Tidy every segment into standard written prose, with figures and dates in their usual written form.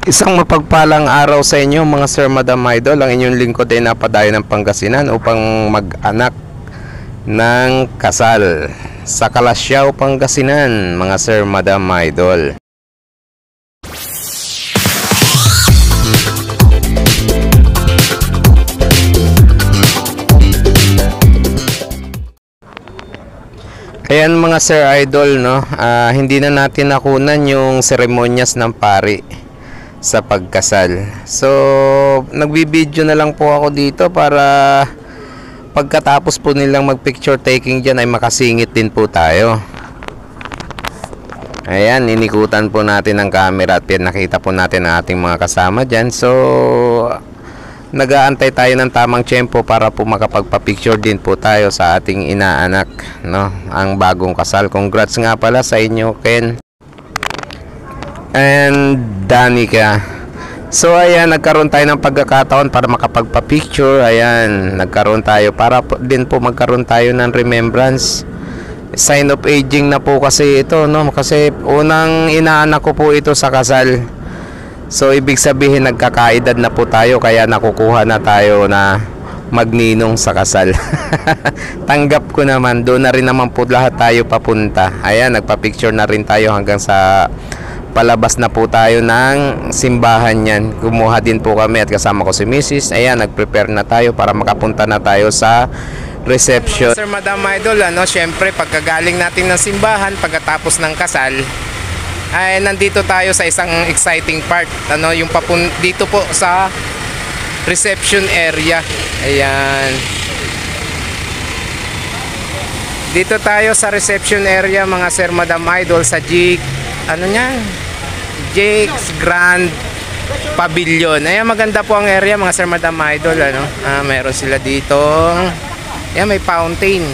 Isang mapagpalang araw sa inyo mga Sir Madam Idol. Ang inyong lingkod ay napadayo ng Pangasinan upang mag-anak ng kasal sa Kalasyaw, Pangasinan, mga Sir Madam Idol. Ayan mga Sir Idol, no? Hindi na natin nakunan yung seremonyas ng pari sa pagkasal. So, nagbibideo na lang po ako dito para pagkatapos po nilang mag-picture taking dyan ay makasingit din po tayo. Ayan, inikutan po natin ang camera at nakita po natin ang ating mga kasama dyan. So, nag-aantay tayo ng tamang tiyempo para po makapagpa-picture din po tayo sa ating inaanak, no? Ang bagong kasal. Congrats nga pala sa inyo, Ken and Danica. So ayan, nagkaroon tayo ng pagkakataon para makapagpa-picture. Ayan, nagkaroon tayo para din po magkaroon tayo ng remembrance. Sign of aging na po kasi ito, no? Kasi unang inaanak ko po ito sa kasal. So ibig sabihin nagkakaedad na po tayo, kaya nakukuha na tayo na magninong sa kasal. Tanggap ko naman, doon na rin naman po lahat tayo papunta. Ayan, nagpa-picture na rin tayo hanggang sa palabas na po tayo ng simbahan yan. Kumuha din po kami at kasama ko si Mrs. Ayan, nag-prepare na tayo para makapunta na tayo sa reception. Sir Madam Idol, syempre pagkagaling natin ng simbahan pagkatapos ng kasal, ay nandito tayo sa isang exciting part, yung dito po sa reception area. Ayan, dito tayo sa reception area mga Sir Madam Idol, sa Jake's Grand Pavilion. Ayan, maganda po ang area mga Sir Madam Idol, meron sila dito. Ayan, may fountain.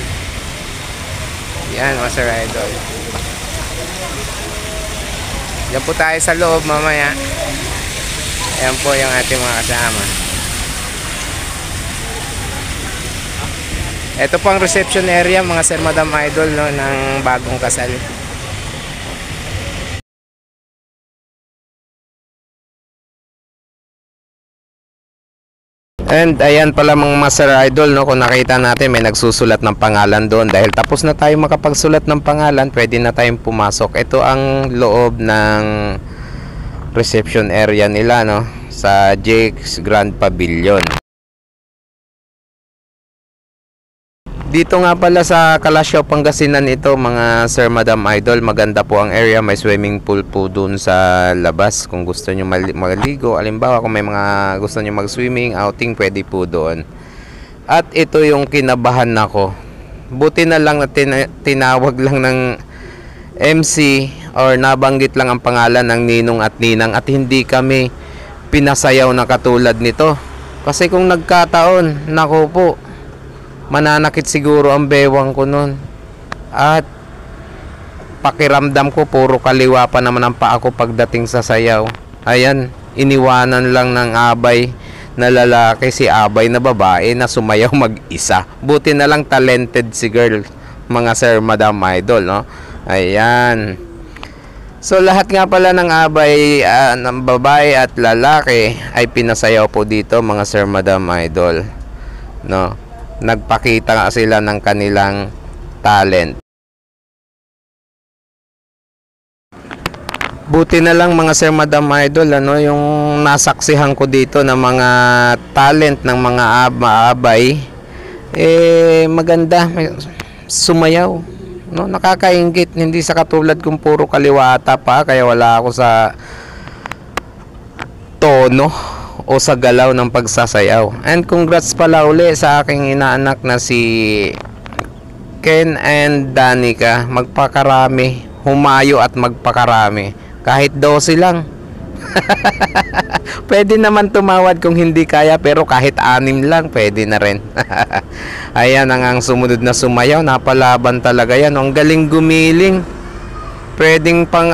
Ayan mga Sir Idol. Diyan po tayo sa loob mamaya. Ayan po yung ating mga kasama. Ito po ang reception area mga Sir Madam Idol, no, ng bagong kasal. And ayan pala mga Sir Idol, no, kung nakita natin may nagsusulat ng pangalan doon. Dahil tapos na tayo makapagsulat ng pangalan, pwede na tayong pumasok. Ito ang loob ng reception area nila, no, sa Jake's Grand Pavilion. Dito nga pala sa Kalasyaw, Pangasinan ito mga Sir Madam Idol. Maganda po ang area, may swimming pool po dun sa labas. Kung gusto nyo maligo, alimbawa kung may mga gusto nyo mag-swimming, outing, pwede po doon. At ito yung kinabahan ako. Buti na lang na tinawag lang ng MC or nabanggit lang ang pangalan ng ninong at ninang at hindi kami pinasayaw na katulad nito. Kasi kung nagkataon, nako po, mananakit siguro ang bewang ko nun. At pakiramdam ko puro kaliwa pa naman ang paa ko pagdating sa sayaw. Ayan, iniwanan lang ng abay na lalaki si abay na babae na sumayaw mag-isa. Buti na lang talented si girl mga Sir Madam Idol, no? Ayan. So lahat nga pala ng abay ng babae at lalaki ay pinasayaw po dito mga Sir Madam Idol, no? Nagpakita sila ng kanilang talent. Buti na lang mga Sir Madam Idol, yung nasaksihan ko dito ng mga talent ng mga abay, maganda, sumayaw, no? Nakakaingit, hindi sa katulad kung puro kaliwata pa, kaya wala ako sa tono o sa galaw ng pagsasayaw. And congrats pala uli sa aking inaanak na si Ken and Danica. Magpakarami, humayo at magpakarami. Kahit 12 lang. Pwede naman tumawad kung hindi kaya, pero kahit 6 lang pwede na rin. Ayan ang sumunod na sumayaw, napalaban talaga yan. Ang galing gumiling. Pwedeng pang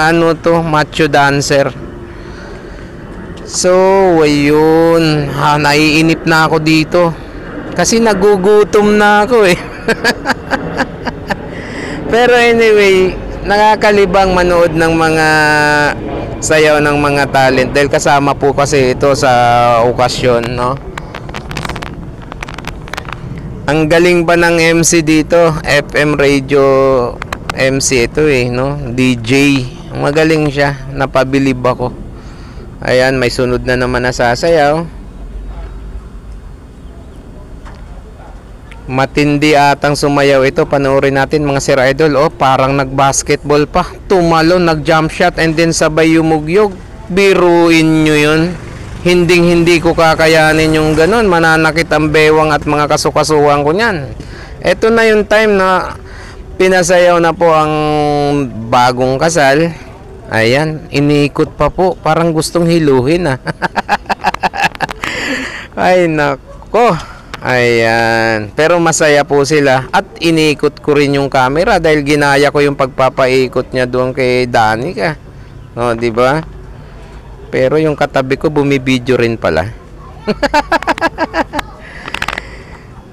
macho dancer. So, ayun, naiinip na ako dito kasi nagugutom na ako eh. Pero anyway, nakakalibang manood ng mga sayaw ng mga talent dahil kasama po kasi ito sa okasyon, no? Ang galing ba ng MC dito? FM radio MC ito eh, no? DJ. Magaling siya. Napabilib ako. Ayan, may sunod na naman na sasayaw. Matindi atang sumayaw ito. Panoorin natin mga Sir Idol. Oh, parang nag-basketball pa. Tumalon, nag-jump shot and then sabay yumugyog. Biruin nyo yun. Hindi ko kakayanin yung ganun. Mananakit ang bewang at mga kasukasuhan ko niyan. Ito na yung time na pinasayaw na po ang bagong kasal. Ayan, iniikot pa po. Parang gustong hiluhin ah. Ay nako. Ayan. Pero masaya po sila. At iniikot ko rin yung camera dahil ginaya ko yung pagpapaikot niya doon kay Danica. O, di ba? Pero yung katabi ko bumibidyo rin pala.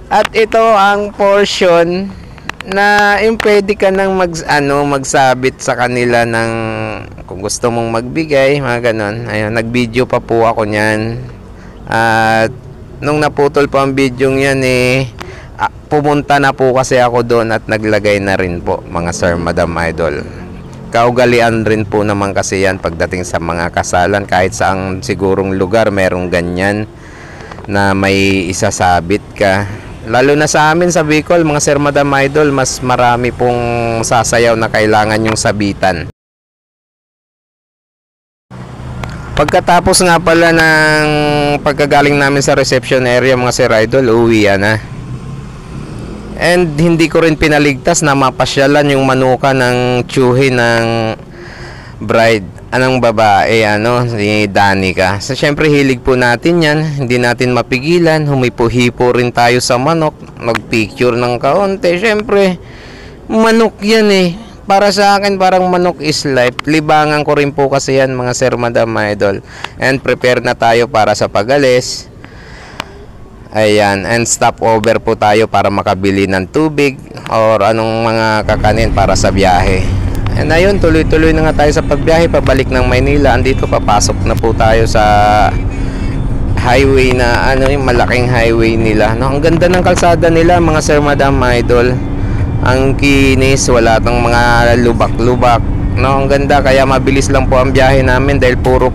At ito ang portion na yung pwede ka nang magsabit sa kanila ng kung gusto mong magbigay, mga ganon. Ayun, nag-video pa po ako niyan. At nung naputol po ang video yan pumunta na po kasi ako doon at naglagay na rin po, mga Sir, Madam Idol. Kaugalian rin po naman kasi yan pagdating sa mga kasalan. Kahit saang sigurong lugar merong ganyan na may isasabit ka. Lalo na sa amin sa Bicol, mga Sir, Madam Idol, mas marami pong sasayaw na kailangan yung sabitan. Pagkatapos nga pala ng pagkagaling namin sa reception area, mga Sir Idol, uwi na. And hindi ko rin pinaligtas na mapasyalan yung manuka ng tsuhin ng bride, anong babae, ni Danica. So syempre hilig po natin yan, hindi natin mapigilan. Humipo-hipo rin tayo sa manok, magpicture ng kaunti. Syempre manok yan eh. Para sa akin parang manok is life. Libangan ko rin po kasi yan, mga Sir, Madam Idol. And prepare na tayo para sa pag-alis. Ayan, and stop over po tayo para makabili ng tubig or anong mga kakanin para sa biyahe. And ayun, tuloy-tuloy na nga tayo sa pagbiyahe pabalik ng Maynila. Andito papasok na po tayo sa highway na yung malaking highway nila, no? Ang ganda ng kalsada nila, mga Sir, Madam Idol. Ang kinis, wala tong mga lubak-lubak, no? Ang ganda, kaya mabilis lang po ang biyahe namin dahil puro